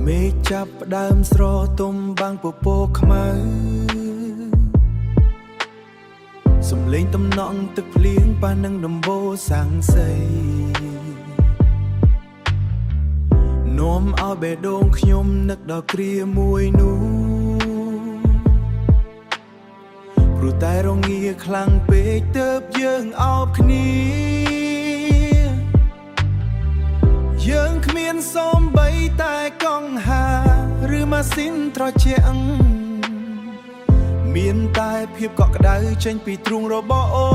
មេឃចាប់ផ្ដើមស្រទុំបាំងពពកខ្មៅសំលេងតំណក់ទឹកភ្លៀងប៉ះនឹងដំបូលសាំងសីនាំឲ្យបេះដូងខ្ញុំនឹកដល់គ្រាមួយនោះព្រោះតែរងាខ្លាំងពេកទើបយើងអោបគ្នាយើងគ្មានសូម្បីតែកង់ហាឬម៉ាស៊ីនត្រជាក់មានតែភាពកក់ក្ដៅចេញពីទ្រូងរបស់អូ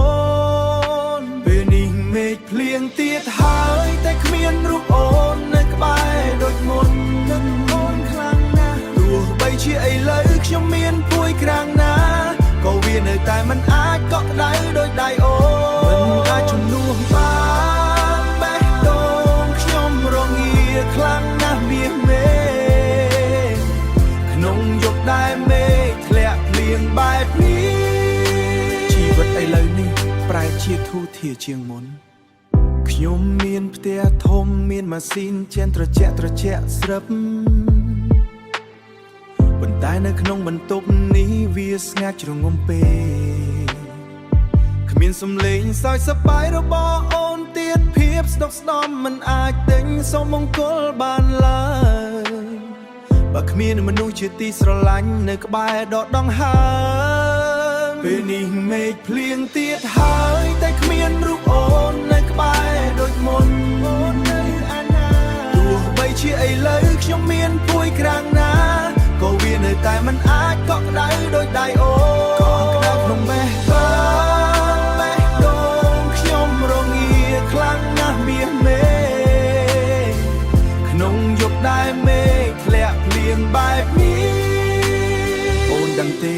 នពេលនេះមេឃភ្លៀងទៀតហើយតែគ្មានរូបអូននៅក្បែរដូចមុននឹងអូនខ្លាំងណាស់ទោះបីជាឥឡូវខ្ញុំមានពួយក្រាំងណាក៏វានៅតែមិនអាចកក់ក្ដៅដូចដៃអូនមិនអាចជំនួសបានបេះដូងខ្ញុំរងាខ្លាំងណាស់មាសមេក្នុងយប់ដែលមេឃធ្លាក់ភ្លៀងបែបនេះជីវិតឥឡូវនេះប្រែជាធូរធារជាងមុនខ្ញុំមានផ្ទះធំមានម៉ាស៊ីនជែនត្រជាក់ស្រិបប៉ុន្តែនៅក្នុងបន្ទប់នេះវាស្ងាត់ជ្រងំពេកគ្មានសំឡេងសើចសប្បាយរបស់អូនទៀតភាពស្ដុកស្ដំមិនអាចទិញសុំមង្គលបានឡើយបើគ្មានមនុស្សជាទីស្រឡាញ់នៅក្បែរដកដង្ហើមពេលនេះមេឃភ្លៀងទៀតហើយតែគ្មានរូបអូននៅក្បែរដូចមុនអូននៅអាណាទោះបីជាឥឡូវខ្ញុំមានពួយក្រាំងណាក៏វានៅតែមិនអាចកក់ក្ដៅដូចដៃអូនកក់ក្ដៅក្នុងបេះដូងខ្ញុំរងាខ្លាំងណាស់មាសមេក្នុងយប់ដែលមេឃធ្លាក់ភ្លៀងបែបនេះអូនដឹងទេ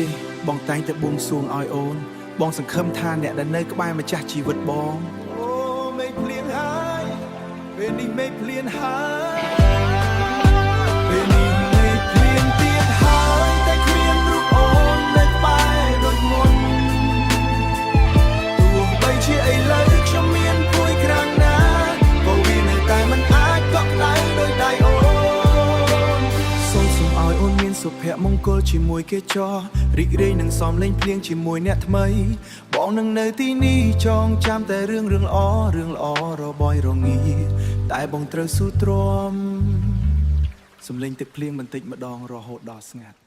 បងតែងតែបួងសួងឲ្យអូនបងសង្ឃឹមថាអ្នកដែលនៅក្បែរម្ចាស់ជីវិតបងអូមេឃភ្លៀងហើយពេលនេះមេឃភ្លៀងហើយពេលនេះមេឃភ្លៀងទៀតហើយតែគ្មានរូបអូននៅក្បែរដូចមុនទោះបីជាឥឡូវខ្ញុំមានពួយក្រាំងណាក៏វានៅតែមិនអាចកក់ក្ដៅដូចដៃអូនសូមឲ្យអូនមានសុភមង្គលជាមួយគេចោះរីករាយនឹងសំឡេងភ្លៀងជាមួយអ្នកថ្មីបងនឹងនៅទីនេះចងចាំតែរឿងល្អរបយរងាតែបងត្រូវស៊ូទ្រាំសំឡេងទឹកភ្លៀងបន្តិចម្ដងរហូតដល់ស្ងាត់